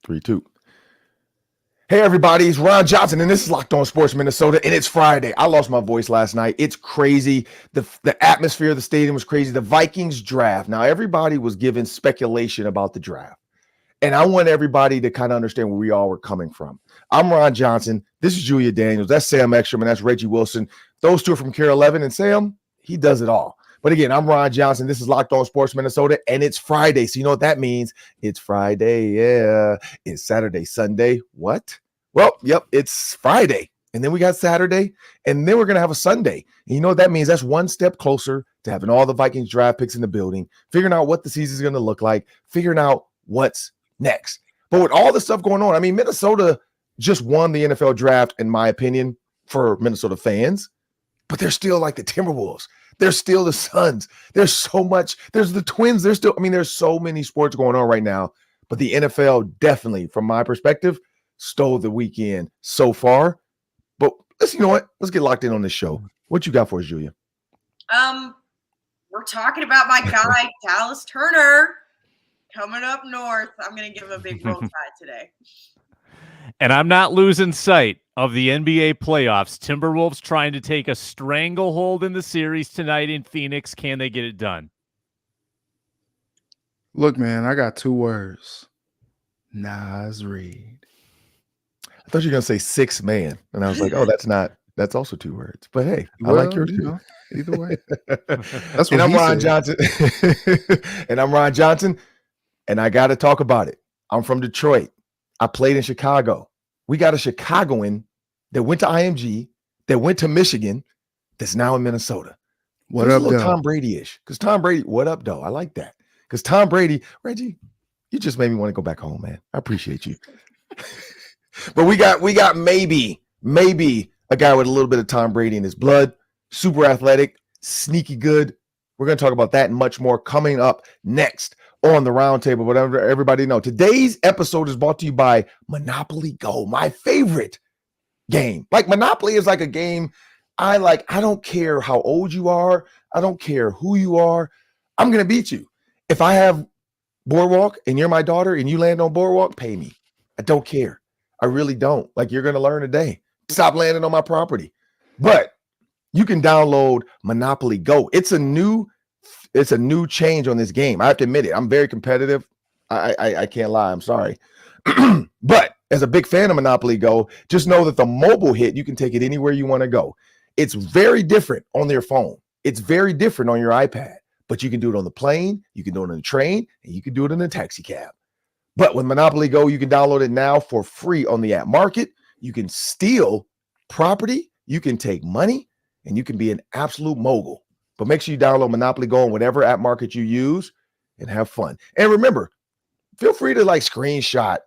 3, 2. Hey, everybody, it's Ron Johnson, and this is Locked On Sports Minnesota, and it's Friday. I lost my voice last night. It's crazy. The atmosphere of the stadium was crazy. The Vikings draft. Now, everybody was giving speculation about the draft, and I want everybody to kind of understand where we all were coming from. I'm Ron Johnson. This is Julia Daniels. That's Sam Ekstrom, and that's Reggie Wilson. Those two are from Care 11, and Sam, he does it all. But again, I'm Ron Johnson. This is Locked On Sports Minnesota, and it's Friday. So you know what that means? It's Friday. Yeah. It's Saturday, Sunday. What? Well, yep, it's Friday. And then we got Saturday, and then we're going to have a Sunday. And you know what that means? That's one step closer to having all the Vikings draft picks in the building, figuring out what the season is going to look like, figuring out what's next. But with all this stuff going on, I mean, Minnesota just won the NFL draft, in my opinion, for Minnesota fans. But they're still like the Timberwolves. They're still the Suns. There's so much. There's the Twins. There's so many sports going on right now. But the NFL definitely, from my perspective, stole the weekend so far. But you know what? Let's get locked in on this show. What you got for us, Julia? We're talking about my guy, Dallas Turner, coming up north. I'm going to give him a big roll tide today. And I'm not losing sight of the NBA playoffs. Timberwolves trying to take a stranglehold in the series tonight in Phoenix. Can they get it done? Look, man, I got 2 words. Nas Reed. I thought you were going to say 6 man. And I was like, oh, that's also 2 words. But hey, I like yours too. Either way. That's what and I'm Ron said. Johnson. And I'm Ron Johnson. And I got to talk about it. I'm from Detroit. I played in Chicago. We got a Chicagoan that went to IMG, that went to Michigan, that's now in Minnesota. What up, though? Tom Brady-ish. Because Tom Brady, what up, though? I like that. Because Tom Brady, Reggie, you just made me want to go back home, man. I appreciate you. But we got maybe a guy with a little bit of Tom Brady in his blood, super athletic, sneaky good. We're going to talk about that and much more coming up next on the Roundtable. Whatever everybody know. Today's episode is brought to you by Monopoly Go, my favorite game. Like Monopoly is like a game I like. I don't care how old you are. I don't care who you are. I'm going to beat you. If I have Boardwalk and you're my daughter and you land on Boardwalk, pay me. I don't care. I really don't. Like you're going to learn today. Stop landing on my property. But you can download Monopoly Go. It's a new change on this game. I have to admit it. I'm very competitive. I can't lie. I'm sorry. But as a big fan of Monopoly Go, just know that the mobile hit, you can take it anywhere you want to go. It's very different on your phone. It's very different on your iPad. But you can do it on the plane, you can do it on the train, and you can do it in a taxi cab. But with Monopoly Go, you can download it now for free on the app market. You can steal property, you can take money, and you can be an absolute mogul. But make sure you download Monopoly Go on whatever app market you use and have fun. And remember, feel free to like screenshot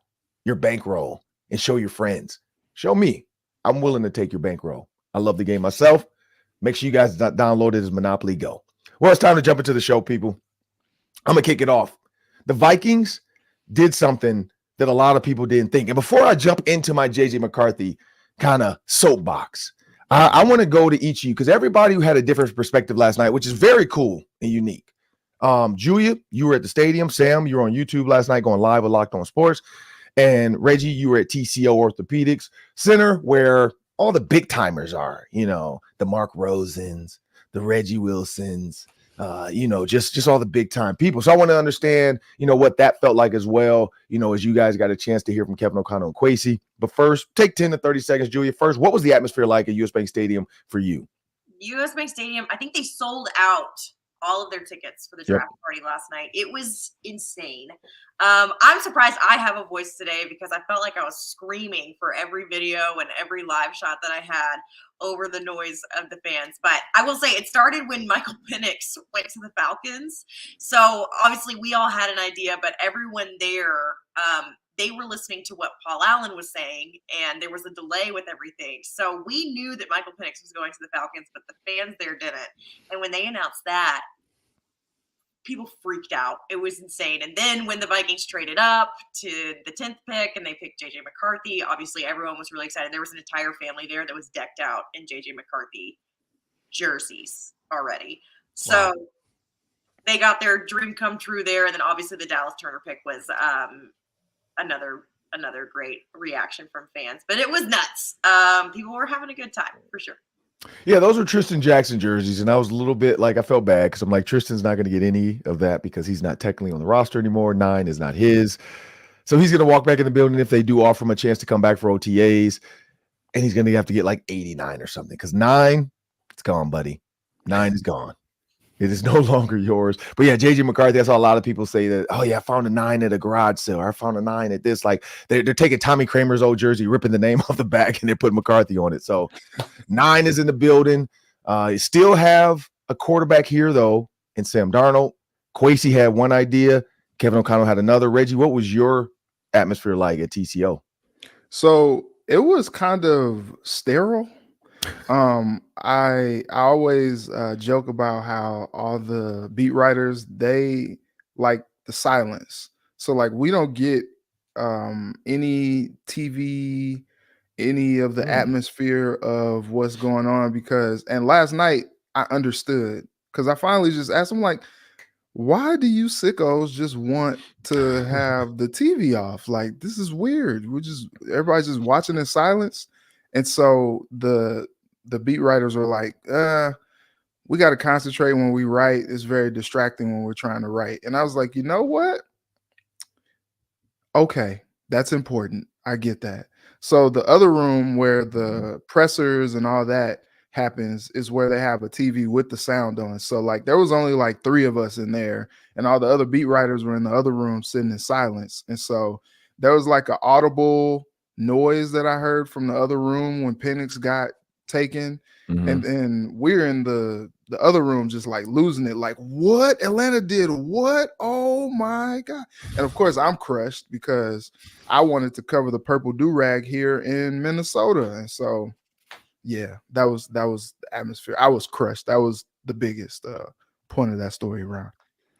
your bankroll and show your friends. Show me. I'm willing to take your bankroll. I love the game myself. Make sure you guys download it as Monopoly Go. Well, it's time to jump into the show, people. I'm going to kick it off. The Vikings did something that a lot of people didn't think. And before I jump into my JJ McCarthy kind of soapbox, I want to go to each of you because everybody who had a different perspective last night, which is very cool and unique. Julia, you were at the stadium. Sam, you were on YouTube last night going live with Locked On Sports. And Reggie, you were at TCO Orthopedics Center where all the big timers are, you know, the Mark Rosens, the Reggie Wilsons, just all the big time people. So I want to understand, what that felt like as well, as you guys got a chance to hear from Kevin O'Connell and Kwesi. But first, take 10 to 30 seconds, Julia. First, what was the atmosphere like at US Bank Stadium for you? US Bank Stadium, I think they sold out all of their tickets for the draft party last night. It was insane. I'm surprised I have a voice today because I felt like I was screaming for every video and every live shot that I had over the noise of the fans. But I will say it started when Michael Penix went to the Falcons. So obviously we all had an idea, but everyone there, they were listening to what Paul Allen was saying, and there was a delay with everything. So we knew that Michael Penix was going to the Falcons, but the fans there didn't. And when they announced that, people freaked out. It was insane. And then when the Vikings traded up to the 10th pick and they picked JJ McCarthy, obviously everyone was really excited. There was an entire family there that was decked out in JJ McCarthy jerseys already. So they got their dream come true there. And then obviously the Dallas Turner pick was another another great reaction from fans. But it was nuts. People were having a good time for sure. Yeah, those were Tristan Jackson jerseys, and I was a little bit like I felt bad because I'm like Tristan's not going to get any of that because he's not technically on the roster anymore. 9 is not his, so he's going to walk back in the building if they do offer him a chance to come back for OTAs, and he's going to have to get like 89 or something because 9, it's gone, buddy. 9 is gone. It is no longer yours. But yeah, JJ McCarthy, I saw a lot of people say that, oh yeah, I found a 9 at a garage sale. Or I found a 9 at this. Like they're taking Tommy Kramer's old jersey, ripping the name off the back, and they put McCarthy on it. So 9 is in the building. You still have a quarterback here, though, in Sam Darnold. Kwesi had one idea. Kevin O'Connell had another. Reggie, what was your atmosphere like at TCO? So it was kind of sterile. I always joke about how all the beat writers, they like the silence. So like we don't get any TV, any of the atmosphere of what's going on because and last night I understood because I finally just asked him like, why do you sickos just want to have the TV off? Like this is weird. Everybody's just watching in silence. And so the beat writers are like, we got to concentrate when we write. It's very distracting when we're trying to write. And I was like, you know what? Okay, that's important. I get that. So the other room where the pressers and all that happens is where they have a TV with the sound on. So like there was only like 3 of us in there and all the other beat writers were in the other room sitting in silence. And so there was like an audible noise that I heard from the other room when Penix got taken. And then we're in the other room just like losing it. Like what Atlanta did? What? Oh my God. And of course I'm crushed because I wanted to cover the purple do-rag here in Minnesota. And so yeah, that was the atmosphere. I was crushed. That was the biggest point of that story around.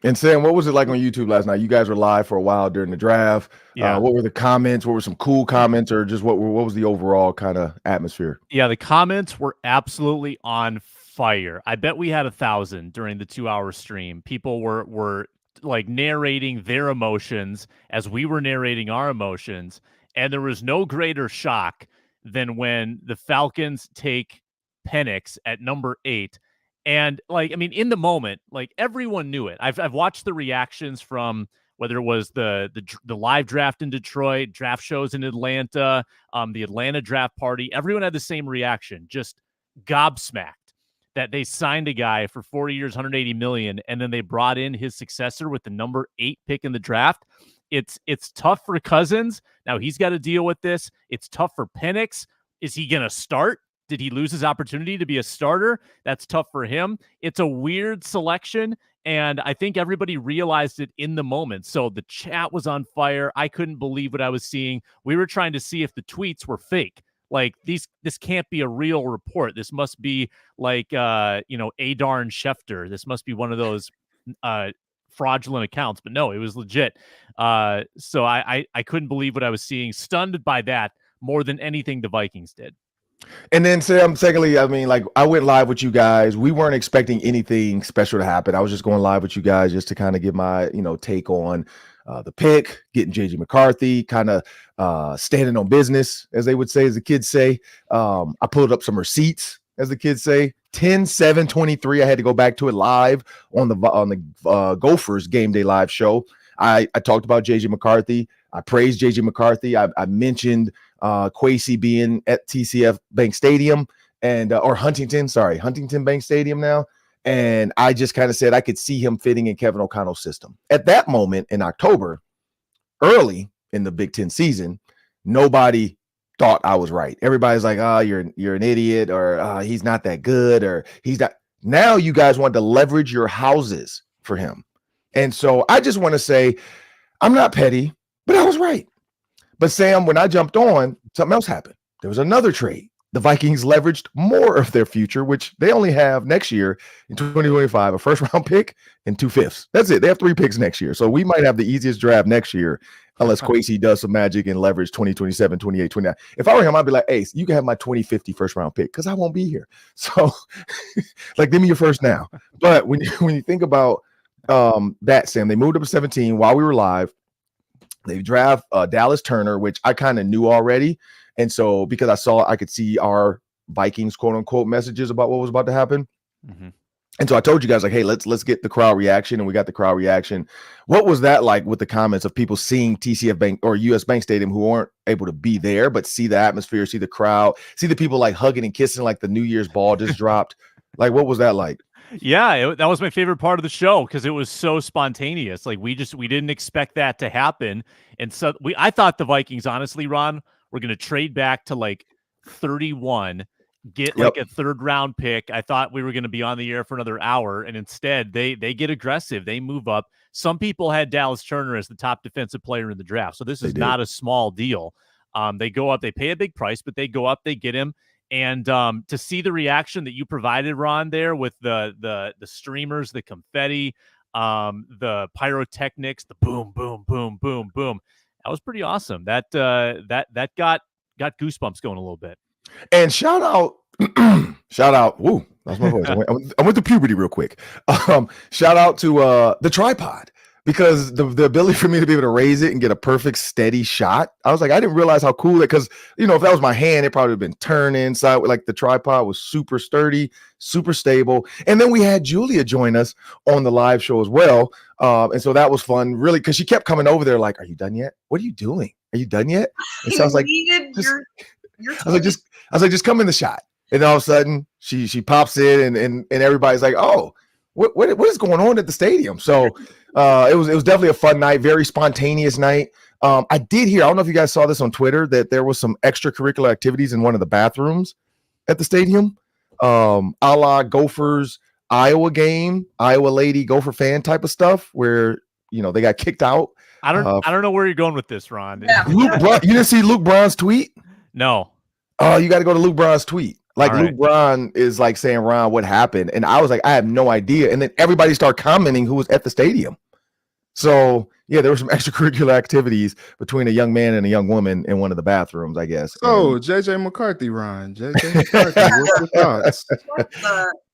And Sam, what was it like on YouTube last night? You guys were live for a while during the draft. Yeah. What were the comments? What were some cool comments, or just what was the overall kind of atmosphere? Yeah, the comments were absolutely on fire. I bet we had 1,000 during the 2-hour stream. People were like narrating their emotions as we were narrating our emotions, and there was no greater shock than when the Falcons take Penix at number 8. And like, I mean, in the moment, like everyone knew it. I've watched the reactions from whether it was the live draft in Detroit, draft shows in Atlanta, the Atlanta draft party. Everyone had the same reaction, just gobsmacked that they signed a guy for 4 years, $180 million, and then they brought in his successor with the number 8 pick in the draft. It's tough for Cousins. Now he's got to deal with this. It's tough for Penix. Is he going to start? Did he lose his opportunity to be a starter? That's tough for him. It's a weird selection, and I think everybody realized it in the moment. So the chat was on fire. I couldn't believe what I was seeing. We were trying to see if the tweets were fake. Like this can't be a real report. This must be like Adarn Schefter. This must be one of those fraudulent accounts. But no, it was legit. So I couldn't believe what I was seeing. Stunned by that more than anything the Vikings did. And then Sam, secondly, I mean, like I went live with you guys. We weren't expecting anything special to happen. I was just going live with you guys just to kind of give my, take on the pick, getting JJ McCarthy, kind of standing on business, as they would say, as the kids say. I pulled up some receipts, as the kids say. 10-7-23. I had to go back to it live on the Gophers game day live show. I talked about JJ McCarthy. I praised JJ McCarthy. I mentioned Kwesi being at TCF Bank Stadium or Huntington Bank Stadium now. And I just kind of said I could see him fitting in Kevin O'Connell's system. At that moment in October, early in the Big Ten season, nobody thought I was right. Everybody's like, oh, you're an idiot, or he's not that good, or he's not. Now you guys want to leverage your houses for him. And so I just want to say I'm not petty, but I was right. But Sam, when I jumped on, something else happened. There was another trade. The Vikings leveraged more of their future, which they only have next year in 2025, a first-round pick and 2 5ths. That's it. They have 3 picks next year. So we might have the easiest draft next year unless Kwesi does some magic and leverage 2027, 28, 29. If I were him, I'd be like, hey, you can have my 2050 first-round pick because I won't be here. So, like, give me your first now. But when you think about that, Sam, they moved up to 17 while we were live. They draft Dallas Turner, which I kind of knew already. And so because I could see our Vikings quote unquote messages about what was about to happen. Mm-hmm. And so I told you guys, like, hey, let's get the crowd reaction. And we got the crowd reaction. What was that like with the comments of people seeing TCF Bank or US Bank Stadium who aren't able to be there, but see the atmosphere, see the crowd, see the people like hugging and kissing like the New Year's ball just dropped? Like, what was that like? Yeah, that was my favorite part of the show because it was so spontaneous. Like we didn't expect that to happen. And so I thought the Vikings, honestly, Ron, were going to trade back to like 31, get like a 3rd round pick. I thought we were going to be on the air for another hour, and instead they get aggressive. They move up. Some people had Dallas Turner as the top defensive player in the draft, so this is not a small deal. They go up, they pay a big price, but they go up, they get him. And to see the reaction that you provided, Ron, there with the streamers, the confetti, the pyrotechnics, the boom, boom, boom, boom, boom, that was pretty awesome. That got goosebumps going a little bit. And shout out, woo, that's my voice. I went to puberty real quick. Shout out to the tripod, because the ability for me to be able to raise it and get a perfect steady shot, I was like, I didn't realize how cool it, because if that was my hand, it probably would have been turning. So like the tripod was super sturdy, super stable. And then we had Julia join us on the live show as well. And so that was fun, really, because she kept coming over there like, are you done yet? What are you doing? Are you done yet? And so I was like, I was like, just come in the shot. And all of a sudden she pops in and everybody's like, oh, what is going on at the stadium? So it was definitely a fun night, very spontaneous night. I did hear, I don't know if you guys saw this on Twitter, that there was some extracurricular activities in one of the bathrooms at the stadium, a la Gophers Iowa game, Iowa lady Gopher fan type of stuff, where they got kicked out. I don't know where you're going with this, Ron. Yeah. You didn't see Luke Braun's tweet? No. Oh, you got to go to Luke Braun's tweet. Like, All Luke Braun is like saying, Ron, what happened? And I was like, I have no idea. And then everybody started commenting who was at the stadium. So yeah, there were some extracurricular activities between a young man and a young woman in one of the bathrooms, I guess. Oh, JJ McCarthy, Ron. JJ McCarthy, what's your thoughts?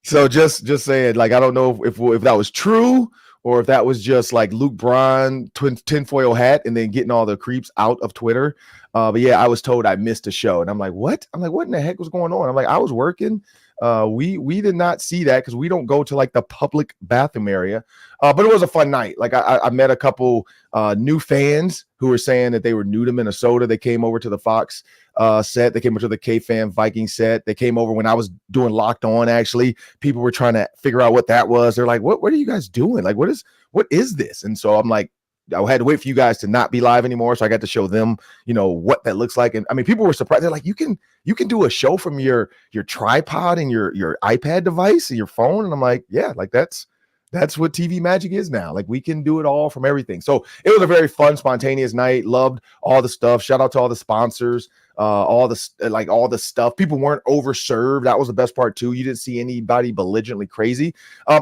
So just saying, like, I don't know if that was true, or if that was just like Luke Braun tinfoil hat and then getting all the creeps out of Twitter. But yeah, I was told I missed a show, and I'm like, what? I'm like, what in the heck was going on? I'm like, I was working. We did not see that because we don't go to like the public bathroom area. But it was a fun night. Like I met a couple new fans who were saying that they were new to Minnesota. They came over to the Fox set. They came over to the K-Fan Viking set. They came over when I was doing Locked On. Actually, people were trying to figure out what that was. They're like, what are you guys doing? Like, what is this? And so I'm like, I had to wait for you guys to not be live anymore, so I got to show them, what that looks like. And I mean, people were surprised. They're like, you can do a show from your tripod and your iPad device and your phone. And I'm like, yeah, like that's what TV magic is now. Like, we can do it all from everything. So it was a very fun, spontaneous night. Loved all the stuff. Shout out to all the sponsors, all the stuff. People weren't overserved. That was the best part too. You didn't see anybody belligerently crazy.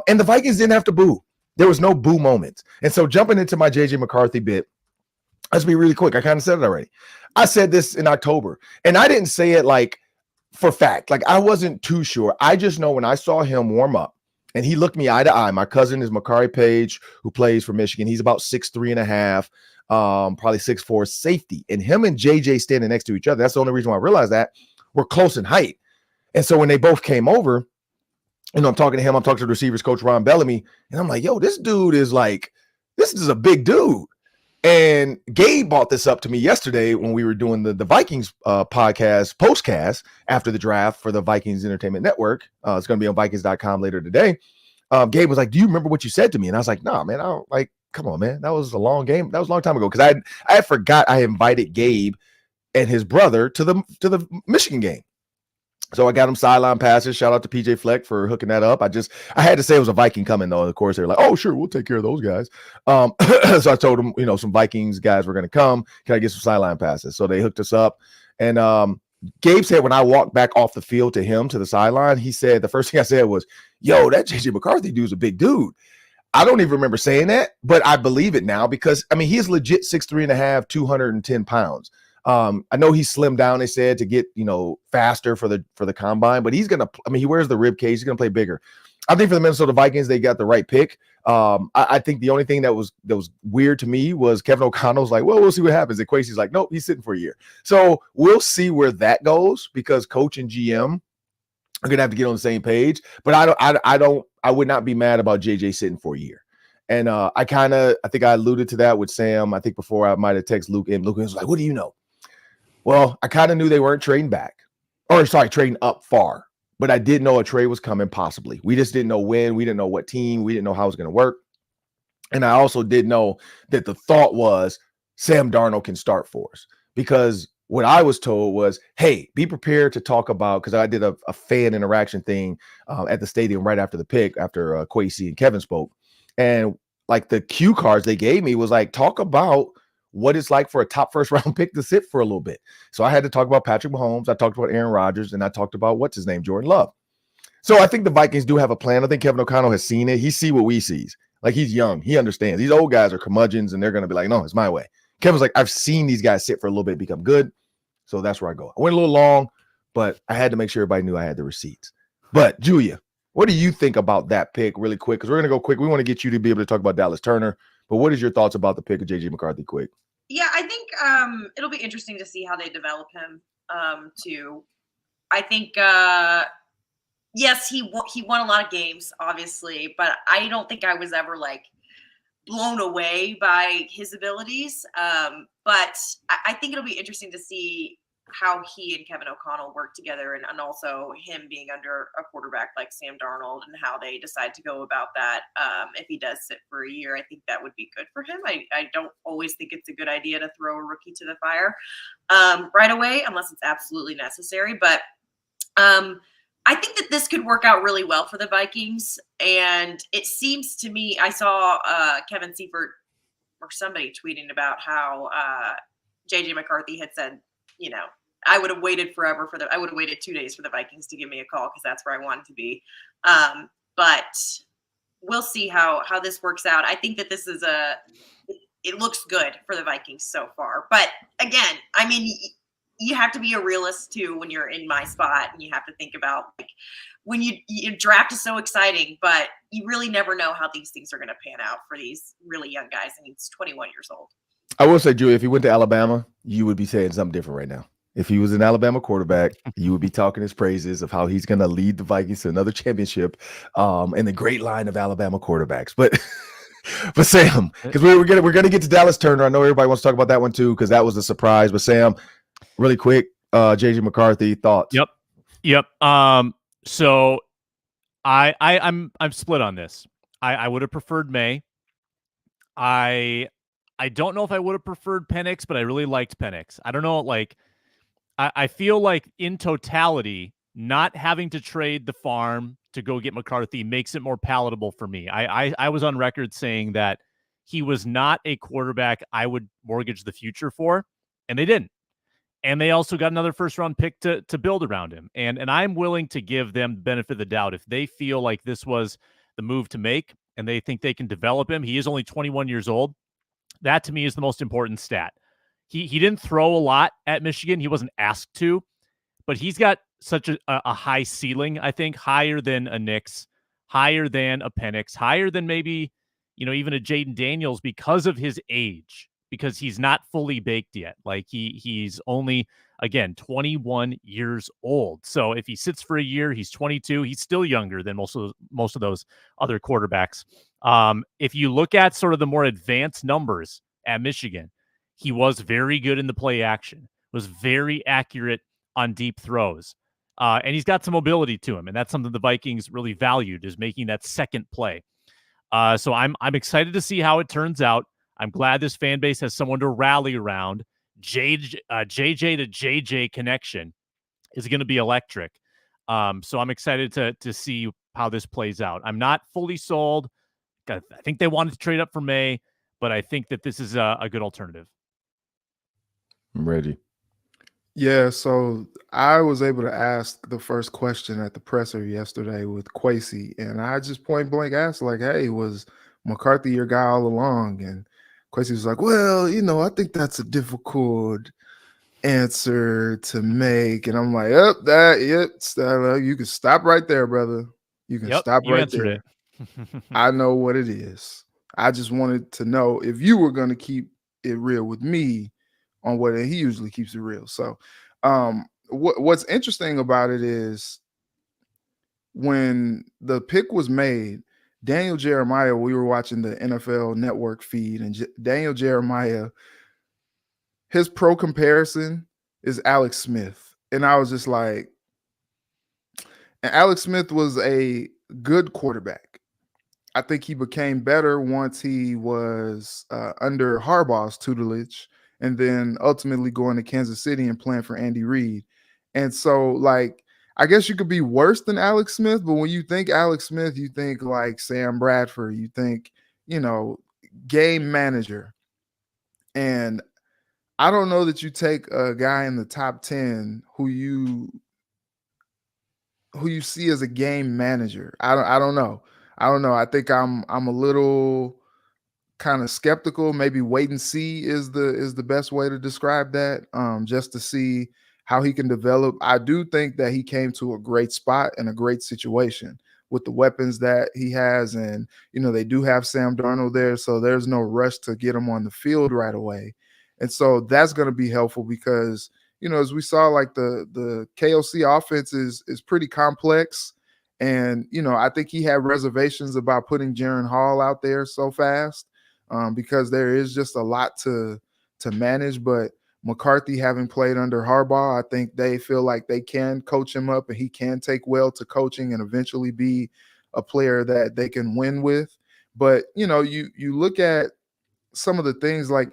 And the Vikings didn't have to boo. There was no boo moments. And so jumping into my JJ McCarthy bit, let's be really quick. I kind of said it already. I said this in October, and I didn't say it like for fact. Like, I wasn't too sure. I just know when I saw him warm up and he looked me eye to eye. My cousin is Makari Page, who plays for Michigan. He's about 6'3.5", probably 6'4", safety. And him and JJ standing next to each other, that's the only reason why I realized that, we're close in height. And so when they both came over, I'm talking to him, I'm talking to the receivers coach, Ron Bellamy, and I'm like, yo, this dude is like, this is a big dude. And Gabe brought this up to me yesterday when we were doing the Vikings postcast after the draft for the Vikings Entertainment Network. It's going to be on Vikings.com later today. Gabe was like, do you remember what you said to me? And I was like, nah, man, I don't, like, come on, man. That was a long game. That was a long time ago. Because I forgot I invited Gabe and his brother to the Michigan game. So I got him sideline passes. Shout out to PJ Fleck for hooking that up. I had to say it was a Viking coming, though. Of course, they were like, oh, sure, we'll take care of those guys. So I told them, some Vikings guys were going to come. Can I get some sideline passes? So they hooked us up. And Gabe said when I walked back off the field to him to the sideline, he said, the first thing I said was, yo, that JJ McCarthy dude's a big dude. I don't even remember saying that, but I believe it now because, I mean, he is legit 6'3.5", 210 pounds. I know he's slimmed down, they said, to get, faster for the combine, but he wears the rib cage. He's going to play bigger. I think for the Minnesota Vikings, they got the right pick. I think the only thing that was weird to me was Kevin O'Connell's like, well, we'll see what happens. And Kwesi's like, nope, he's sitting for a year. So we'll see where that goes, because coach and GM are gonna have to get on the same page. But I would not be mad about JJ sitting for a year. And I think I alluded to that with Sam. I think before I might have texted Luke, and Luke was like, what do you know? Well, I kind of knew they weren't trading back, or sorry, trading up far. But I did know a trade was coming, possibly. We just didn't know when. We didn't know what team. We didn't know how it was going to work. And I also did know that the thought was Sam Darnold can start for us, because what I was told was, hey, be prepared to talk about, because I did a fan interaction thing at the stadium right after the pick, after Kwesi and Kevin spoke. And like the cue cards they gave me was like, talk about what it's like for a top first round pick to sit for a little bit. So I had to talk about Patrick Mahomes. I talked about Aaron Rodgers, and I talked about what's his name, Jordan Love. So I think the Vikings do have a plan. I think Kevin O'Connell has seen it. He see what we sees. Like, he's young. He understands. These old guys are curmudgeons, and they're going to be like, no, it's my way. Kevin's like, I've seen these guys sit for a little bit, become good. So that's where I go. I went a little long, but I had to make sure everybody knew I had the receipts. But Julia, what do you think about that pick really quick? Because we're going to go quick. We want to get you to be able to talk about Dallas Turner. But what is your thoughts about the pick of JJ McCarthy quick? Yeah, I think it'll be interesting to see how they develop him too. I think, yes, he won a lot of games, obviously, but I don't think I was ever like blown away by his abilities. But I think it'll be interesting to see how he and Kevin O'Connell work together, and also him being under a quarterback like Sam Darnold, and how they decide to go about that. If he does sit for a year, I think that would be good for him. I don't always think it's a good idea to throw a rookie to the fire right away, unless it's absolutely necessary. But I think that this could work out really well for the Vikings. And it seems to me, I saw Kevin Seifert or somebody tweeting about how JJ McCarthy had said, you know, I would have waited forever I would have waited 2 days for the Vikings to give me a call, because that's where I wanted to be. But we'll see how this works out. I think that this is it looks good for the Vikings so far. But again, I mean, you have to be a realist too when you're in my spot, and you have to think about, like, when your draft is so exciting, but you really never know how these things are going to pan out for these really young guys. I mean, he's 21 years old. I will say, Julia, if he went to Alabama, you would be saying something different right now. If he was an Alabama quarterback, you would be talking his praises of how he's going to lead the Vikings to another championship, and the great line of Alabama quarterbacks. But Sam, because we're gonna get to Dallas Turner. I know everybody wants to talk about that one too, because that was a surprise. But Sam, really quick, JJ McCarthy, thoughts? Yep. So I'm split on this. I would have preferred May. I don't know if I would have preferred Penix, but I really liked Penix. I don't know, like, I feel like in totality, not having to trade the farm to go get McCarthy makes it more palatable for me. I was on record saying that he was not a quarterback I would mortgage the future for, and they didn't. And they also got another first-round pick to build around him. And I'm willing to give them the benefit of the doubt. If they feel like this was the move to make and they think they can develop him, he is only 21 years old. That, to me, is the most important stat. He didn't throw a lot at Michigan. He wasn't asked to. But he's got such a high ceiling, I think, higher than a Nix, higher than a Penix, higher than maybe, even a Jaden Daniels, because of his age, because he's not fully baked yet. Like, he's only, again, 21 years old. So if he sits for a year, he's 22. He's still younger than most of those other quarterbacks. If you look at sort of the more advanced numbers at Michigan, he was very good in the play action, was very accurate on deep throws. And he's got some mobility to him. And that's something the Vikings really valued, is making that second play. So I'm excited to see how it turns out. I'm glad this fan base has someone to rally around. JJ to JJ connection is going to be electric. So I'm excited to see how this plays out. I'm not fully sold. I think they wanted to trade up for May, but I think that this is a good alternative. Reggie. Yeah, so I was able to ask the first question at the presser yesterday with Kwesi, and I just point blank asked, like, hey, was McCarthy your guy all along? And Kwesi was like, well, I think that's a difficult answer to make. And I'm like, you can stop right there, brother. You can stop right there. I know what it is. I just wanted to know if you were going to keep it real with me on what he usually keeps it real. So, what's interesting about it is when the pick was made, Daniel Jeremiah, we were watching the NFL Network feed, and Daniel Jeremiah, his pro comparison is Alex Smith. And I was just like, and Alex Smith was a good quarterback. I think he became better once he was under Harbaugh's tutelage, and then ultimately going to Kansas City and playing for Andy Reid. And so, like, I guess you could be worse than Alex Smith, but when you think Alex Smith, you think like Sam Bradford, you think, game manager. And I don't know that you take a guy in the top 10 who you see as a game manager. I don't know. I think I'm a little kind of skeptical. Maybe wait and see is the best way to describe that. Just to see how he can develop. I do think that he came to a great spot and a great situation with the weapons that he has, and they do have Sam Darnold there, so there's no rush to get him on the field right away. And so that's going to be helpful because as we saw, like the KOC offense is pretty complex. And, I think he had reservations about putting Jaren Hall out there so fast because there is just a lot to manage. But McCarthy, having played under Harbaugh, I think they feel like they can coach him up and he can take well to coaching and eventually be a player that they can win with. But, you look at some of the things, like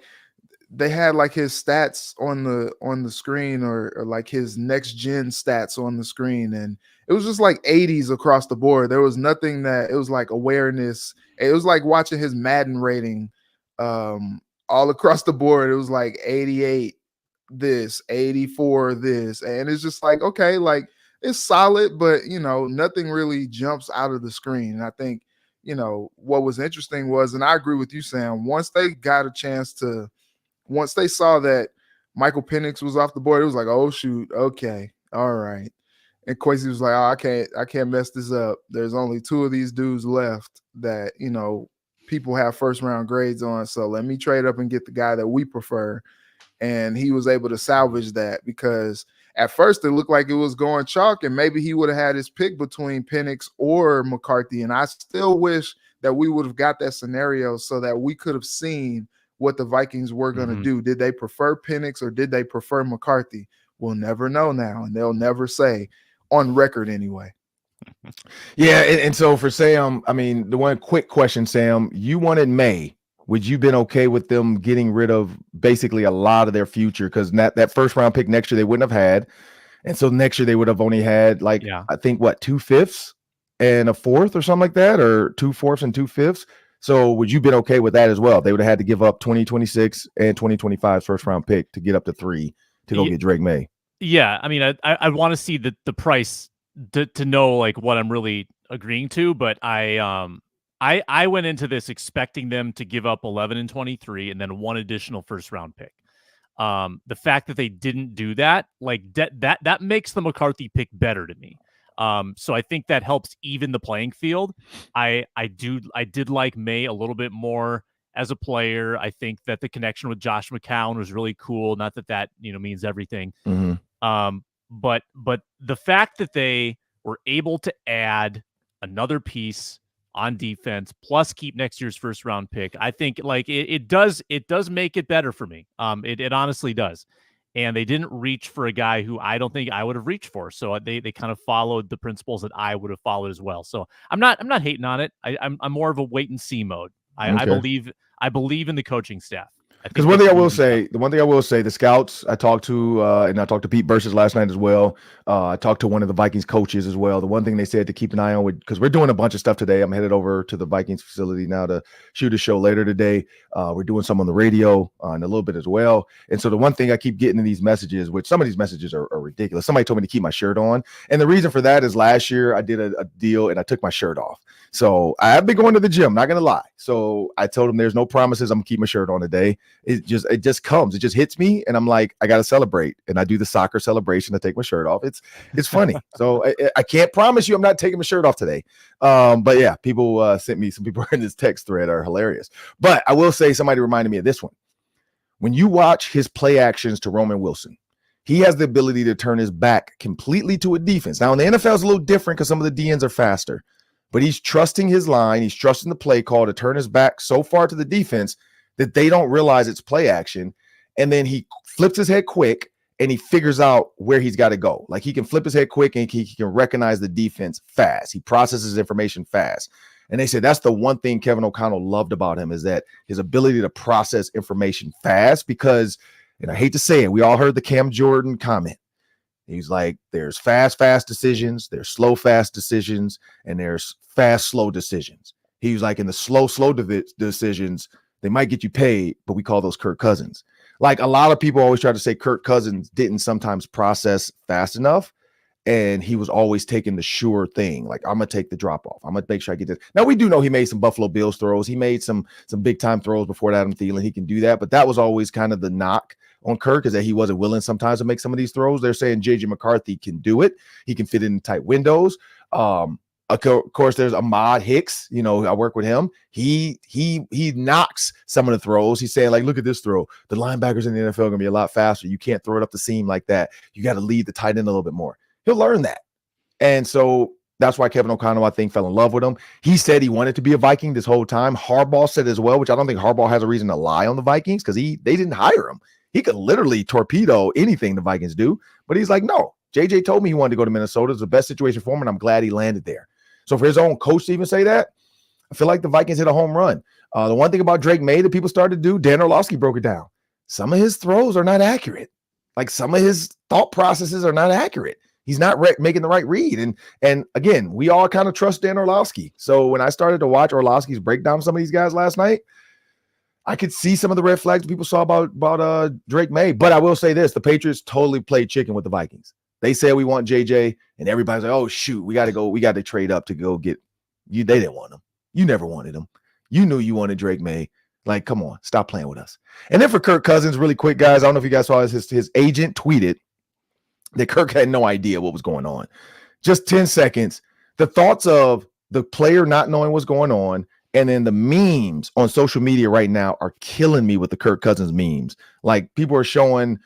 they had like his stats on the screen or like his next gen stats on the screen, and it was just like 80s across the board. There was nothing that it was like awareness. It was like watching his Madden rating all across the board. It was like 88 this, 84 this, and it's just like, okay, like it's solid, but nothing really jumps out of the screen. And I think what was interesting was, and I agree with you, Sam, once they saw that Michael Penix was off the board, it was like, oh shoot, okay, all right. And Kwesi was like, oh, I can't mess this up. There's only 2 of these dudes left that people have first round grades on, so let me trade up and get the guy that we prefer. And he was able to salvage that because at first it looked like it was going chalk, and maybe he would have had his pick between Penix or McCarthy. And I still wish that we would have got that scenario so that we could have seen what the Vikings were going to do. Did they prefer Penix or did they prefer McCarthy? We'll never know now, and they'll never say on record anyway. Yeah, and so for Sam, I mean, the one quick question, Sam, you wanted May. Would you been okay with them getting rid of basically a lot of their future? Because that first round pick next year they wouldn't have had. And so next year they would have only had I think 2/5 and a 4th or something like that, or 2/4 and 2/5. So would you been okay with that as well? They would have had to give up 2026 and 2025's first round pick to get up to 3 to go get Drake May. Yeah, I mean, I want to see the price to know like what I'm really agreeing to, but I went into this expecting them to give up 11 and 23 and then 1 additional first round pick. The fact that they didn't do that, like that makes the McCarthy pick better to me. So I think that helps even the playing field. I did like May a little bit more as a player. I think that the connection with Josh McCown was really cool. Not that means everything. But the fact that they were able to add another piece on defense plus keep next year's first round pick, I think like it does make it better for me. It honestly does. And they didn't reach for a guy who I don't think I would have reached for. So they kind of followed the principles that I would have followed as well. So I'm not hating on it. I'm more of a wait and see mode. I believe in the coaching staff. Because one thing I will say, the scouts I talked to, and I talked to Pete Bursis last night as well. I talked to one of the Vikings coaches as well. The one thing they said to keep an eye on, because we're doing a bunch of stuff today. I'm headed over to the Vikings facility now to shoot a show later today. We're doing some on the radio and a little bit as well. And so the one thing I keep getting in these messages, which some of these messages are ridiculous. Somebody told me to keep my shirt on. And the reason for that is last year I did a deal and I took my shirt off. So I've been going to the gym, not going to lie. So I told them there's no promises. I'm going to keep my shirt on today. it just comes. It just hits me, and I'm like, I got to celebrate. And I do the soccer celebration. I take my shirt off. It's funny. So I can't promise you I'm not taking my shirt off today. But yeah, people sent me, some people in this text thread are hilarious. But I will say, somebody reminded me of this one. When you watch his play actions to Roman Wilson, he has the ability to turn his back completely to a defense. Now, in the NFL, it's a little different because some of the DNs are faster, but he's trusting his line. He's trusting the play call to turn his back so far to the defense that they don't realize it's play action. And then he flips his head quick and he figures out where he's got to go. Like, he can flip his head quick and he can recognize the defense fast. He processes information fast. And they say that's the one thing Kevin O'Connell loved about him, is that his ability to process information fast, because, and I hate to say it, we all heard the Cam Jordan comment. He's like, there's fast decisions, there's slow, fast decisions, and there's fast, slow decisions. He was like, in the slow decisions, they might get you paid, but we call those Kirk Cousins. Like, a lot of people always try to say Kirk Cousins didn't sometimes process fast enough, and he was always taking the sure thing. Like, I'm going to take the drop off. I'm going to make sure I get this. Now, we do know he made some Buffalo Bills throws. He made some big time throws before Adam Thielen. He can do that, but that was always kind of the knock on Kirk, is that he wasn't willing sometimes to make some of these throws. They're saying JJ McCarthy can do it. He can fit in tight windows. Of course, there's Ahmad Hicks. You know, I work with him. He knocks some of the throws. He's saying, like, look at this throw. The linebackers in the NFL are going to be a lot faster. You can't throw it up the seam like that. You got to lead the tight end a little bit more. He'll learn that. And so that's why Kevin O'Connell, I think, fell in love with him. He said he wanted to be a Viking this whole time. Harbaugh said as well, which I don't think Harbaugh has a reason to lie on the Vikings, because they didn't hire him. He could literally torpedo anything the Vikings do, but he's like, no, JJ told me he wanted to go to Minnesota. It's the best situation for him, and I'm glad he landed there. So for his own coach to even say that, I feel like the Vikings hit a home run. The one thing about Drake May that people started to do, Dan Orlovsky broke it down. Some of his throws are not accurate. Like, some of his thought processes are not accurate. He's not making the right read. And again, we all kind of trust Dan Orlovsky. So when I started to watch Orlovsky's breakdown of some of these guys last night, I could see some of the red flags people saw about Drake May. But I will say this, the Patriots totally played chicken with the Vikings. They said we want JJ, and everybody's like, oh, shoot, we got to trade up to go get you. They didn't want him. You never wanted him. You knew you wanted Drake May. Like, come on, stop playing with us. And then for Kirk Cousins, really quick, guys, I don't know if you guys saw his agent tweeted that Kirk had no idea what was going on. Just 10 seconds. The thoughts of the player not knowing what's going on, and then the memes on social media right now are killing me with the Kirk Cousins memes. Like, people are showing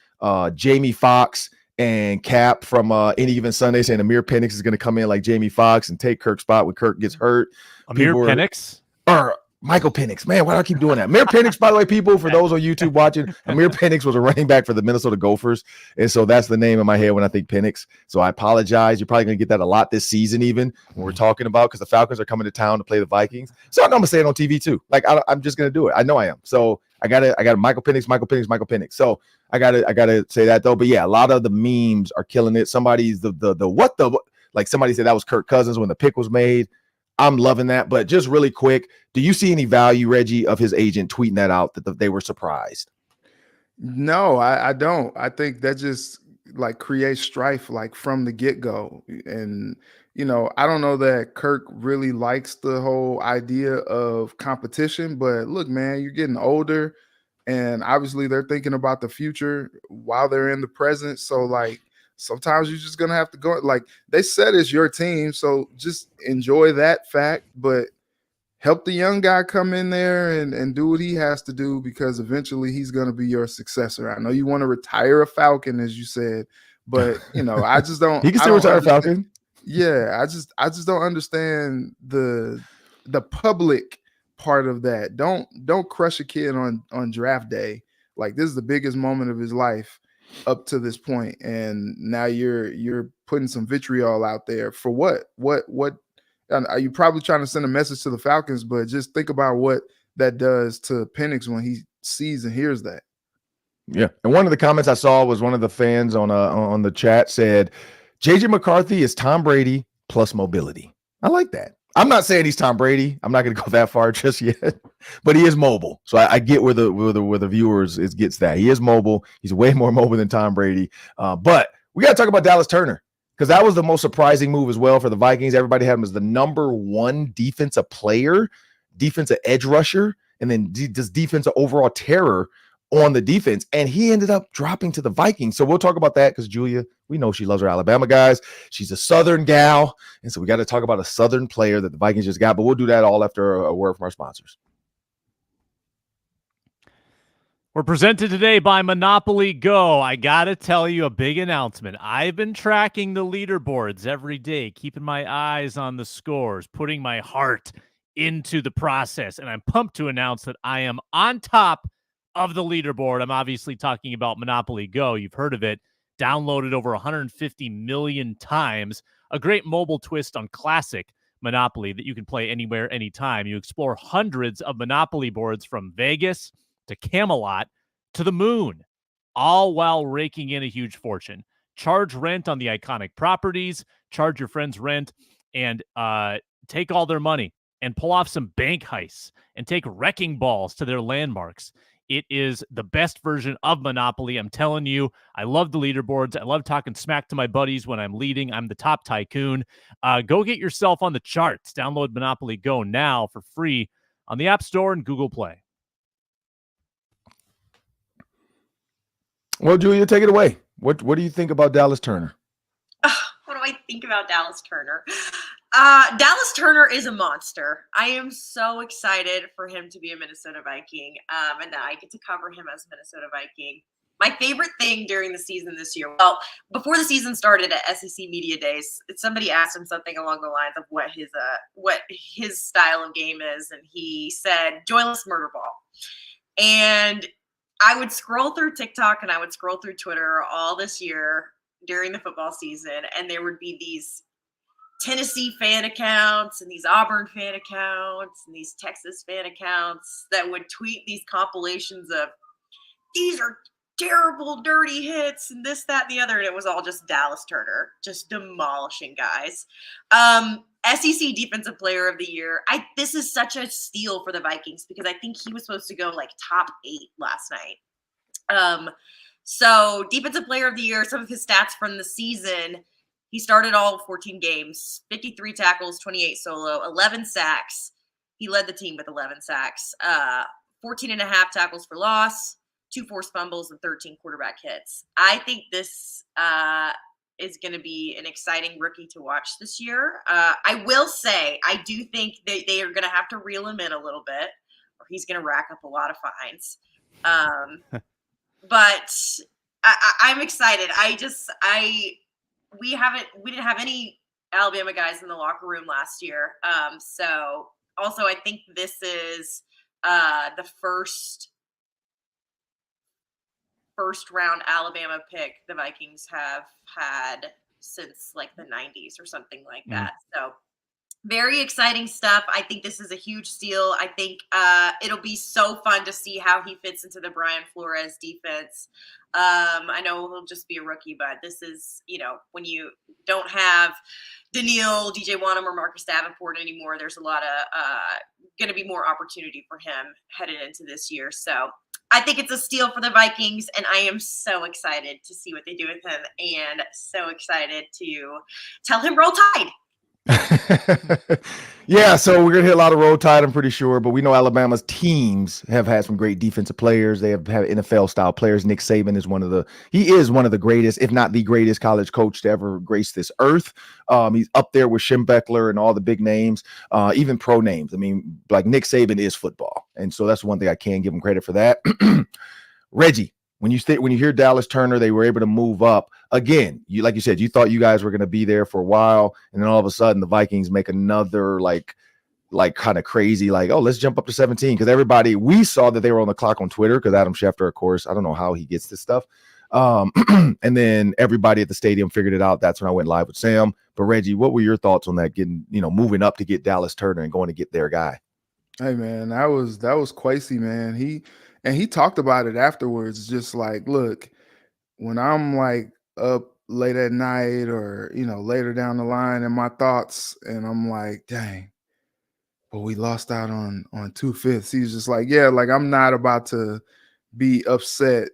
Jamie Foxx and Cap from Any Given Sunday saying Amir Penix is going to come in like Jamie Foxx and take Kirk's spot when Kirk gets hurt. Amir Penix? Or Michael Penix. Man, why do I keep doing that? Amir Penix, by the way, people, for those on YouTube watching, Amir Penix was a running back for the Minnesota Gophers. And so that's the name in my head when I think Penix. So I apologize. You're probably going to get that a lot this season, even when we're talking about, because the Falcons are coming to town to play the Vikings. So I'm going to say it on TV too. Like, I'm just going to do it. I know I am. So I got Michael Penix. So I gotta say that though. But yeah, a lot of the memes are killing it. Somebody's like somebody said that was Kirk Cousins when the pick was made. I'm loving that. But just really quick, do you see any value, Reggie, of his agent tweeting that out, that they were surprised? No, I don't. I think that just like creates strife like from the get-go. And, you know, I don't know that Kirk really likes the whole idea of competition, but look, man, you're getting older, and obviously they're thinking about the future while they're in the present. So like, sometimes you're just going to have to go, like they said, it's your team. So just enjoy that fact, but help the young guy come in there and do what he has to do, because eventually he's going to be your successor. I know you want to retire a Falcon, as you said, but you know, I just don't. He can still retire a Falcon. Yeah. I just don't understand the public part of that. Don't crush a kid on draft day. Like, this is the biggest moment of his life up to this point, and now you're putting some vitriol out there for what are you probably trying to send a message to the Falcons, but just think about what that does to Penix when he sees and hears that. Yeah. And one of the comments I saw was one of the fans on the chat said JJ McCarthy is Tom Brady plus mobility. I like that. I'm not saying he's Tom Brady. I'm not going to go that far just yet, but he is mobile. So I get where the viewers gets that. He is mobile. He's way more mobile than Tom Brady. But we got to talk about Dallas Turner, because that was the most surprising move as well for the Vikings. Everybody had him as the number one defensive player, defensive edge rusher, and then just defensive overall terror on the defense, and he ended up dropping to the Vikings. So we'll talk about that because Julia, we know she loves her Alabama guys. She's a Southern gal, and so we got to talk about a Southern player that the Vikings just got, but we'll do that all after a word from our sponsors. We're presented today by Monopoly Go. I got to tell you a big announcement. I've been tracking the leaderboards every day, keeping my eyes on the scores, putting my heart into the process, and I'm pumped to announce that I am on top of the leaderboard. I'm obviously talking about Monopoly Go. You've heard of it. Downloaded over 150 million times. A great mobile twist on classic Monopoly that you can play anywhere, anytime. You explore hundreds of Monopoly boards from Vegas to Camelot to the moon, all while raking in a huge fortune. Charge rent on the iconic properties, charge your friends rent, and take all their money and pull off some bank heists and take wrecking balls to their landmarks. It is the best version of Monopoly. I'm telling you, I love the leaderboards. I love talking smack to my buddies when I'm leading. I'm the top tycoon. Go get yourself on the charts. Download Monopoly Go now for free on the App Store and Google Play. Well, Julia, take it away. What do you think about Dallas Turner? What do I think about Dallas Turner? Dallas Turner is a monster. I am so excited for him to be a Minnesota Viking, and that I get to cover him as a Minnesota Viking. My favorite thing during the season this year, well, before the season started at SEC Media Days, somebody asked him something along the lines of what his style of game is, and he said joyless murder ball. And I would scroll through TikTok and I would scroll through Twitter all this year during the football season, and there would be these Tennessee fan accounts and these Auburn fan accounts and these Texas fan accounts that would tweet these compilations of these are terrible, dirty hits and this, that, and the other. And it was all just Dallas Turner, just demolishing guys. SEC Defensive Player of the Year. This is such a steal for the Vikings because I think he was supposed to go like top 8 last night. So Defensive Player of the Year, some of his stats from the season. He started all 14 games, 53 tackles, 28 solo, 11 sacks. He led the team with 11 sacks, 14 and a half tackles for loss, 2 forced fumbles, and 13 quarterback hits. I think this is going to be an exciting rookie to watch this year. I will say, I do think they are going to have to reel him in a little bit, or he's going to rack up a lot of fines. But I'm excited. We didn't have any Alabama guys in the locker room last year. So also I think this is the first round Alabama pick the Vikings have had since like the 90s or something like that. So very exciting stuff. I think this is a huge steal. I think it'll be so fun to see how he fits into the Brian Flores defense. I know he'll just be a rookie, but this is, when you don't have Daniil, DJ Wanham, or Marcus Davenport anymore, there's a lot of going to be more opportunity for him headed into this year. So I think it's a steal for the Vikings, and I am so excited to see what they do with him and so excited to tell him roll tide. Yeah, so we're gonna hit a lot of roll tide, I'm pretty sure, but we know Alabama's teams have had some great defensive players. They have NFL style players. Nick Saban is one of the greatest, if not the greatest college coach to ever grace this earth. He's up there with Schembechler and all the big names, even pro names. I mean, like Nick Saban is football, and so that's one thing I can give him credit for that. Reggie, when you hear Dallas Turner, they were able to move up again. Like you said, you thought you guys were going to be there for a while, and then all of a sudden the Vikings make another like kind of crazy, like, oh, let's jump up to 17, because we saw that they were on the clock on Twitter, because Adam Schefter, of course, I don't know how he gets this stuff. And then everybody at the stadium figured it out. That's when I went live with Sam. But Reggie, what were your thoughts on that, getting, moving up to get Dallas Turner and going to get their guy? Hey man, that was Kwesi, man. He talked about it afterwards, just like, look, when I'm like up late at night or later down the line in my thoughts, and I'm like, dang, but we lost out on 2/5. He's just like, yeah, like I'm not about to be upset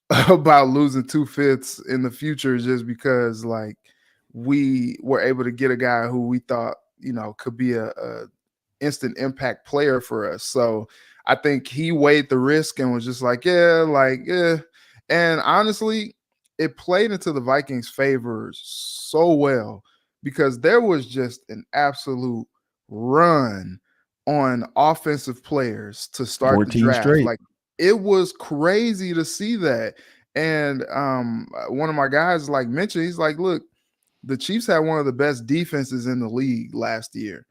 about losing 2/5 in the future just because like we were able to get a guy who we thought could be a instant impact player for us. So I think he weighed the risk and was just like, yeah. And honestly, it played into the Vikings' favor so well because there was just an absolute run on offensive players to start the 14 draft. straight. Like, it was crazy to see that. And one of my guys like mentioned, he's like, look, the Chiefs had one of the best defenses in the league last year.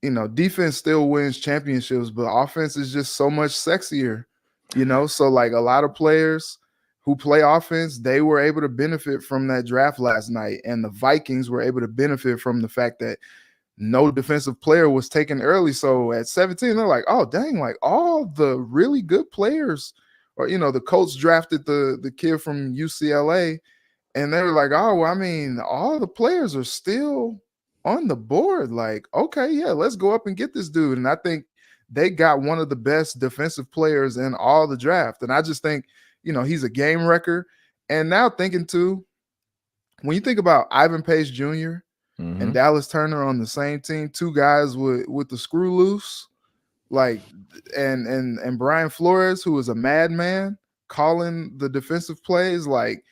You know, defense still wins championships, but offense is just so much sexier, you know? So like a lot of players who play offense, they were able to benefit from that draft last night. And the Vikings were able to benefit from the fact that no defensive player was taken early. So at 17, they're like, oh, dang, like all the really good players, or, you know, the Colts drafted the kid from UCLA, and they were like, oh, well, I mean, all the players are still on the board. Like, okay, yeah, let's go up and get this dude. And I think they got one of the best defensive players in all the draft. And I just think, you know, he's a game wrecker. And now thinking too, when you think about Ivan Pace Jr. and Dallas Turner on the same team, two guys with the screw loose, like, and Brian Flores, who is a madman calling the defensive plays, like,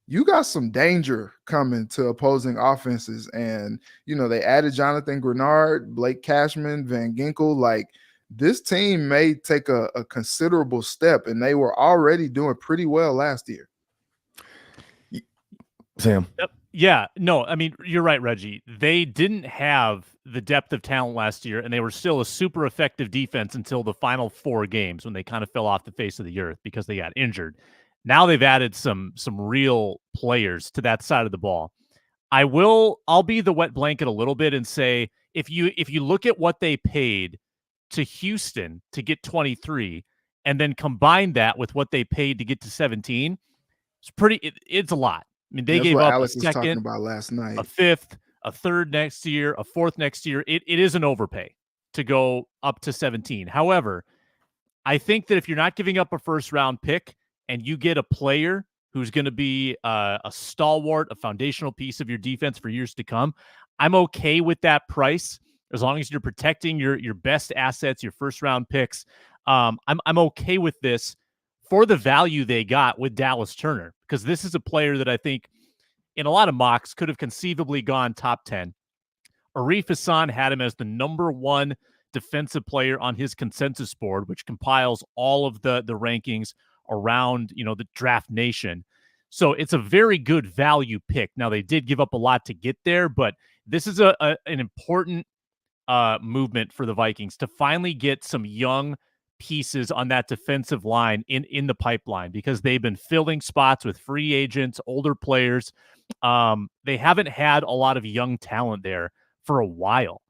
you got some danger coming to opposing offenses. And, you know, they added Jonathan Grenard, Blake Cashman, Van Ginkel. Like, this team may take a considerable step, and they were already doing pretty well last year. Sam. Yeah, no, I mean, you're right, Reggie. They didn't have the depth of talent last year, and they were still a super effective defense until the final 4 games when they kind of fell off the face of the earth because they got injured. Now they've added some real players to that side of the ball. I'll be the wet blanket a little bit and say if you look at what they paid to Houston to get 23 and then combine that with what they paid to get to 17, it's a lot. I mean, they gave up Alex a was talking second, about last night, a fifth, a third next year, a fourth next year. It is an overpay to go up to 17. However, I think that if you're not giving up a first round pick and you get a player who's going to be a stalwart, a foundational piece of your defense for years to come, I'm okay with that price as long as you're protecting your best assets, your first round picks. I'm okay with this for the value they got with Dallas Turner, because this is a player that I think in a lot of mocks could have conceivably gone top 10. Arif Hassan had him as the number 1 defensive player on his consensus board, which compiles all of the rankings around, you know, the Draft Nation. So it's a very good value pick. Now, they did give up a lot to get there, but this is an important movement for the Vikings to finally get some young pieces on that defensive line in the pipeline, because they've been filling spots with free agents, older players. They haven't had a lot of young talent there for a while.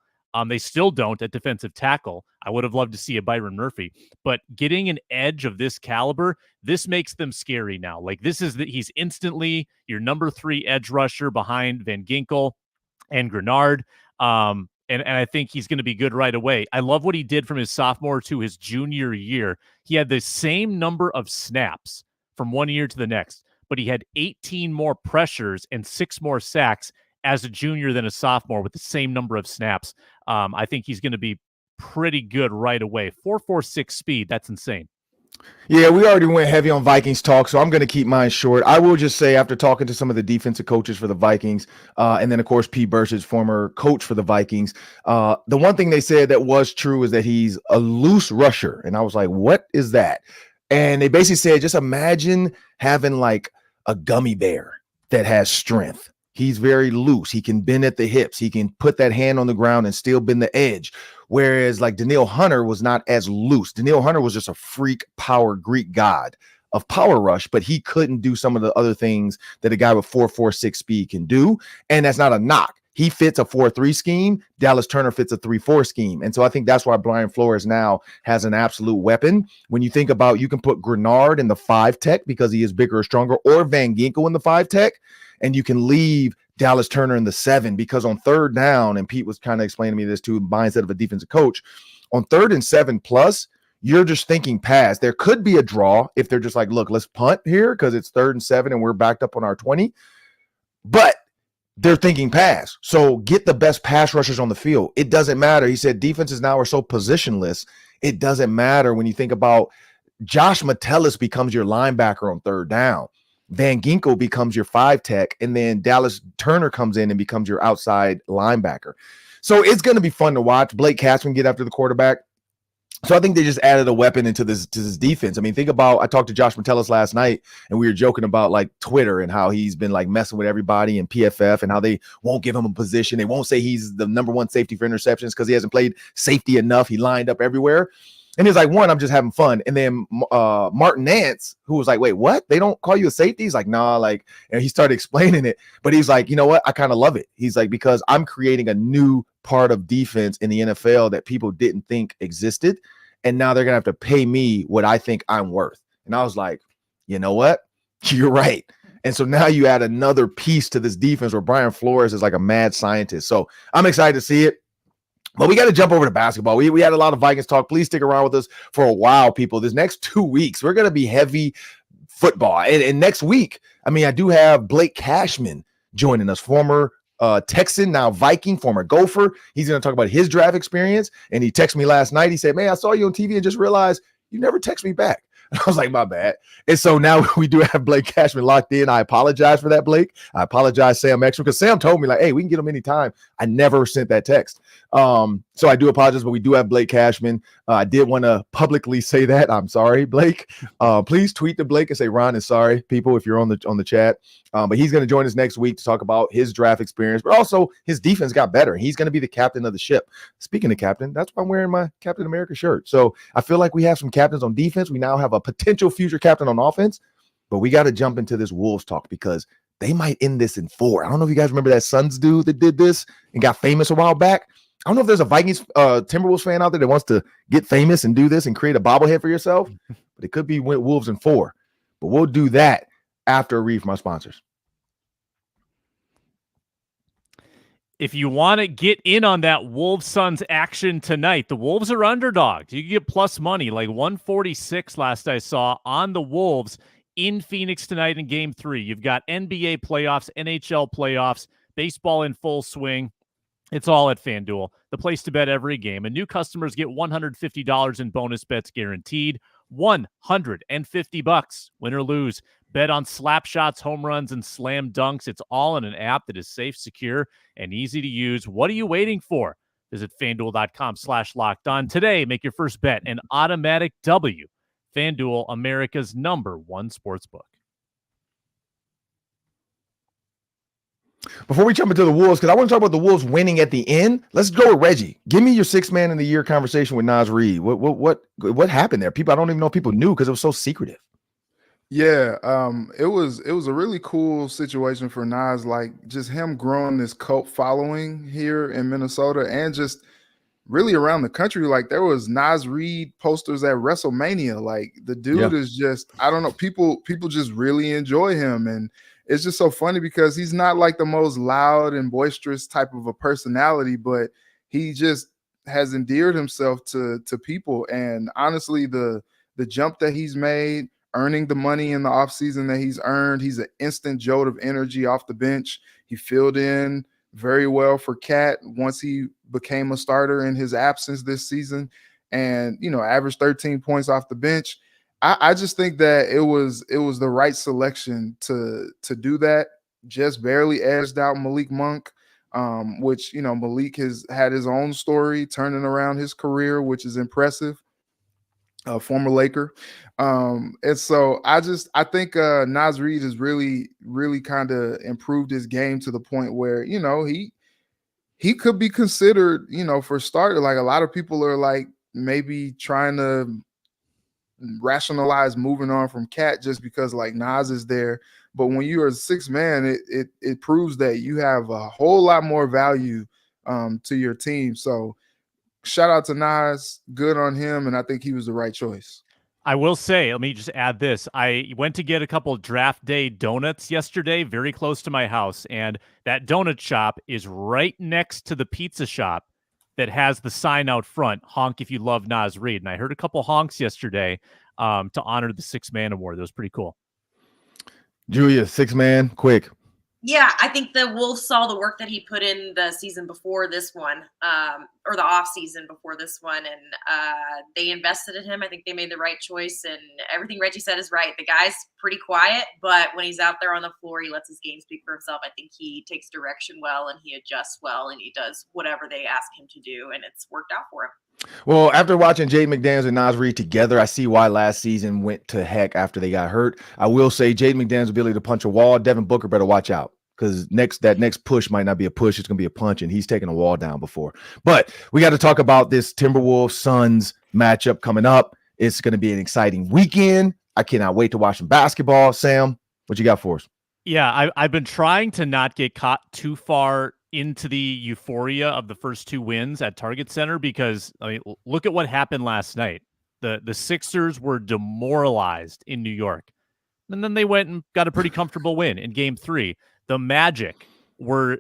They still don't at defensive tackle. I would have loved to see a Byron Murphy, but getting an edge of this caliber, this makes them scary now. Like, he's instantly your number 3 edge rusher behind Van Ginkel and Grenard. And I think he's going to be good right away. I love what he did from his sophomore to his junior year. He had the same number of snaps from one year to the next, but he had 18 more pressures and 6 more sacks as a junior than a sophomore with the same number of snaps. I think he's going to be pretty good right away. 4.46 speed. That's insane. Yeah, we already went heavy on Vikings talk, so I'm going to keep mine short. I will just say, after talking to some of the defensive coaches for the Vikings, and then, of course, P. Burch's former coach for the Vikings, the one thing they said that was true is that he's a loose rusher. And I was like, what is that? And they basically said, just imagine having like a gummy bear that has strength. He's very loose. He can bend at the hips. He can put that hand on the ground and still bend the edge. Whereas like Danielle Hunter was not as loose. Danielle Hunter was just a freak power Greek god of power rush, but he couldn't do some of the other things that a guy with 4.46 speed can do. And that's not a knock. He fits a 4-3 scheme. Dallas Turner fits a 3-4 scheme. And so I think that's why Brian Flores now has an absolute weapon. When you think about, you can put Grenard in the 5 tech because he is bigger or stronger, or Van Ginkel in the 5 tech, and you can leave Dallas Turner in the 7, because on third down, and Pete was kind of explaining to me this too, mindset of a defensive coach, on 3rd and 7+, you're just thinking pass. There could be a draw if they're just like, look, let's punt here because it's 3rd and 7 and we're backed up on our 20. But they're thinking pass. So get the best pass rushers on the field. It doesn't matter. He said defenses now are so positionless. It doesn't matter when you think about Josh Metellus becomes your linebacker on third down. Van Ginkel becomes your 5 tech, and then Dallas Turner comes in and becomes your outside linebacker. So it's going to be fun to watch. Blake Cashman get after the quarterback. So I think they just added a weapon into this defense. I mean, think about, I talked to Josh Metellus last night, and we were joking about like Twitter and how he's been like messing with everybody in PFF and how they won't give him a position. They won't say he's the number 1 safety for interceptions because he hasn't played safety enough. He lined up everywhere. And he's like, one, I'm just having fun. And then Martin Nance, who was like, wait, what? They don't call you a safety? He's like, nah, like, and he started explaining it. But he's like, you know what? I kind of love it. He's like, because I'm creating a new part of defense in the NFL that people didn't think existed. And now they're going to have to pay me what I think I'm worth. And I was like, you know what? You're right. And so now you add another piece to this defense where Brian Flores is like a mad scientist. So I'm excited to see it. But we got to jump over to basketball. We had a lot of Vikings talk. Please stick around with us for a while, people. This next 2 weeks, we're going to be heavy football. And next week, I mean, I do have Blake Cashman joining us, former Texan, now Viking, former Gopher. He's going to talk about his draft experience. And he texted me last night. He said, man, I saw you on TV and just realized you never text me back. I was like, my bad. And so now we do have Blake Cashman locked in. I apologize for that, Blake. I apologize, Sam Ekstrom, because Sam told me like, hey, we can get him anytime. I never sent that text. So I do apologize, but we do have Blake Cashman. I did want to publicly say that. I'm sorry, Blake. Please tweet to Blake and say Ron is sorry, people, if you're on the chat. But he's going to join us next week to talk about his draft experience, but also his defense got better. He's going to be the captain of the ship. Speaking of captain, that's why I'm wearing my Captain America shirt. So I feel like we have some captains on defense. We now have a potential future captain on offense, but we got to jump into this Wolves talk because they might end this in 4. I don't know if you guys remember that Suns dude that did this and got famous a while back. I don't know if there's a Vikings Timberwolves fan out there that wants to get famous and do this and create a bobblehead for yourself, but it could be Wolves in 4. But we'll do that after a read from our sponsors. If you want to get in on that Wolves-Suns action tonight, the Wolves are underdogs. You can get plus money, like 146 last I saw, on the Wolves in Phoenix tonight in Game 3. You've got NBA playoffs, NHL playoffs, baseball in full swing. It's all at FanDuel, the place to bet every game. And new customers get $150 in bonus bets guaranteed. $150, win or lose. Bet on slap shots, home runs, and slam dunks. It's all in an app that is safe, secure, and easy to use. What are you waiting for? Visit FanDuel.com/lockedon today. Make your first bet an automatic W. FanDuel, America's #1 sportsbook. Before we jump into the Wolves, because I want to talk about the Wolves winning at the end, let's go with Reggie. Give me your 6th man in the year conversation with Naz Reid. What happened there? People, I don't even know if people knew because it was so secretive. Yeah, it was a really cool situation for Nas, like just him growing this cult following here in Minnesota and just really around the country. Like there was Naz Reid posters at WrestleMania. Like the dude is just, I don't know, people just really enjoy him. And it's just so funny because he's not like the most loud and boisterous type of a personality, but he just has endeared himself to people. And honestly, the jump that he's made, earning the money in the offseason that he's earned, he's an instant jolt of energy off the bench. He filled in very well for Cat once he became a starter in his absence this season, and averaged 13 points off the bench. I just think that it was the right selection to do that. Just barely edged out Malik Monk, which Malik has had his own story turning around his career, which is impressive. Former Laker. And so I think Naz Reid has really, really kind of improved his game to the point where, he could be considered, for starter. Like a lot of people are like maybe trying to rationalize moving on from Cat just because like Naz is there. But when you are a 6th man, it proves that you have a whole lot more value to your team. So shout out to Nas, good on him, and I think he was the right choice. I will say, let me just add this. I went to get a couple of draft day donuts yesterday, very close to my house, and that donut shop is right next to the pizza shop that has the sign out front, honk if you love Naz Reid. And I heard a couple honks yesterday to honor the 6th man award. That was pretty cool. Julia, 6th man, quick. Yeah, I think the Wolves saw the work that he put in the season before this one, or the off season before this one, and they invested in him. I think they made the right choice, and everything Reggie said is right. The guy's pretty quiet, but when he's out there on the floor, he lets his game speak for himself. I think he takes direction well, and he adjusts well, and he does whatever they ask him to do, and it's worked out for him. Well, after watching Jaden McDaniels and Naz Reid together, I see why last season went to heck after they got hurt. I will say Jaden McDaniels' ability to punch a wall, Devin Booker better watch out, because that next push might not be a push. It's going to be a punch, and he's taken a wall down before. But we got to talk about this Timberwolves-Suns matchup coming up. It's going to be an exciting weekend. I cannot wait to watch some basketball. Sam, what you got for us? Yeah, I've been trying to not get caught too far into the euphoria of the first two wins at Target Center, because I mean, look at what happened last night. The Sixers were demoralized in New York, and then they went and got a pretty comfortable win in Game 3. The Magic were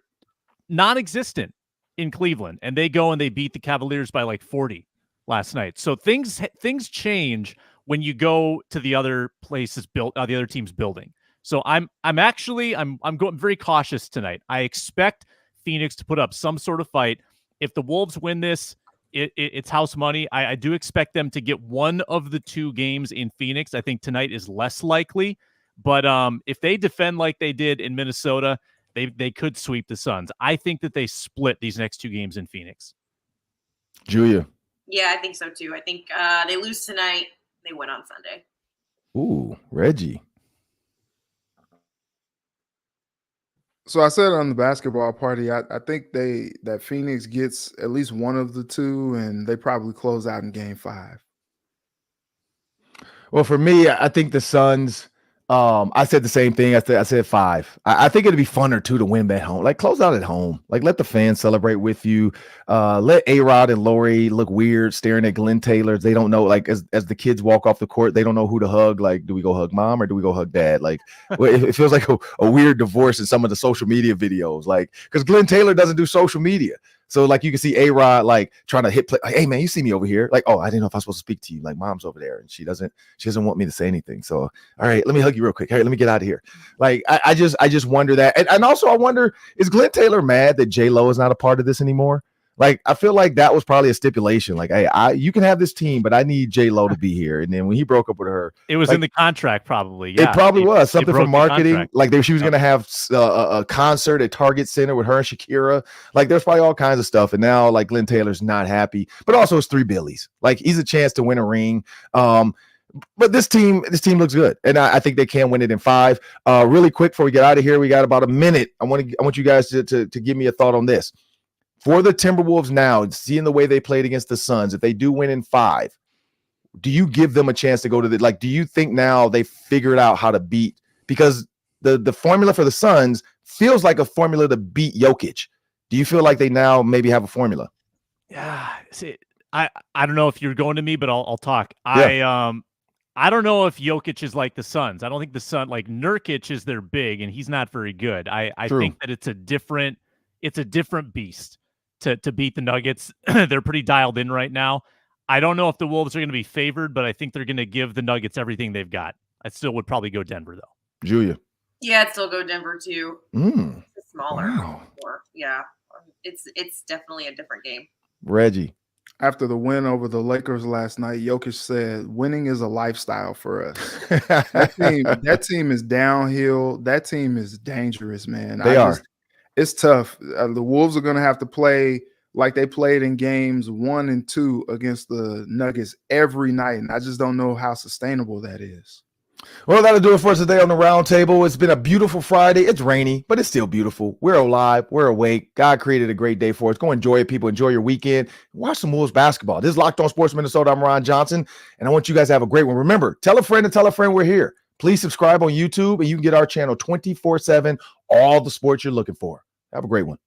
non-existent in Cleveland, and they go and they beat the Cavaliers by like 40 last night. So things change when you go to the other places built, the other team's building. So I'm going very cautious tonight. I expect Phoenix to put up some sort of fight. If the Wolves win this, it's house money. I do expect them to get one of the two games in Phoenix. I think tonight is less likely, but if they defend like they did in Minnesota, they could sweep the Suns. I think that they split these next two games in Phoenix. Julia. Yeah, I think so too. I think they lose tonight, they win on Sunday. Ooh, Reggie. So I said on the basketball party, I think that Phoenix gets at least one of the two, and they probably close out in Game 5. Well, for me, I think the Suns. I said the same thing. I said 5. I think it'd be funner too to win at home. Like close out at home. Like let the fans celebrate with you. Let A-Rod and Lori look weird staring at Glenn Taylor. They don't know. Like as the kids walk off the court, they don't know who to hug. Like, do we go hug mom or do we go hug dad? Like it feels like a weird divorce in some of the social media videos. Like because Glenn Taylor doesn't do social media. So like you can see A-Rod like trying to hit play, like, hey man, you see me over here? Like, oh, I didn't know if I was supposed to speak to you. Like mom's over there and she doesn't want me to say anything. So all right, let me hug you real quick. All right, let me get out of here. Like I just wonder that. And also I wonder, is Glenn Taylor mad that J-Lo is not a part of this anymore? Like I feel like that was probably a stipulation. Like, hey, you can have this team, but I need J-Lo to be here. And then when he broke up with her, it was like, in the contract, probably. Yeah, it probably was something from marketing. Like she was going to have a concert at Target Center with her and Shakira. Like there's probably all kinds of stuff. And now like Glenn Taylor's not happy, but also it's 3 Billies. Like he's a chance to win a ring. But this team looks good, and I think they can win it in 5. Really quick before we get out of here, we got about a minute. I want you guys to give me a thought on this. For the Timberwolves now, seeing the way they played against the Suns, if they do win in 5, do you give them a chance to go to do you think now they figured out how to beat? Because the formula for the Suns feels like a formula to beat Jokic. Do you feel like they now maybe have a formula? Yeah. See, I don't know if you're going to me, but I'll talk. Yeah. I don't know if Jokic is like the Suns. I don't think the Sun, like Nurkic is their big, and he's not very good. I think that it's a different beast to beat the Nuggets. They're pretty dialed in right now. I don't know if the Wolves are going to be favored, but I think they're going to give the Nuggets everything they've got. I still would probably go Denver, though. Julia. Yeah, I'd still go Denver, too. It's smaller. Wow. Yeah, it's definitely a different game. Reggie. After the win over the Lakers last night, Jokic said, winning is a lifestyle for us. That team is downhill. That team is dangerous, man. They are. It's tough. The Wolves are going to have to play like they played in games 1 and 2 against the Nuggets every night, and I just don't know how sustainable that is. Well, that'll do it for us today on the Roundtable. It's been a beautiful Friday. It's rainy, but it's still beautiful. We're alive. We're awake. God created a great day for us. Go enjoy it, people. Enjoy your weekend. Watch some Wolves basketball. This is Locked On Sports Minnesota. I'm Ron Johnson, and I want you guys to have a great one. Remember, tell a friend we're here. Please subscribe on YouTube, and you can get our channel 24/7, all the sports you're looking for. Have a great one.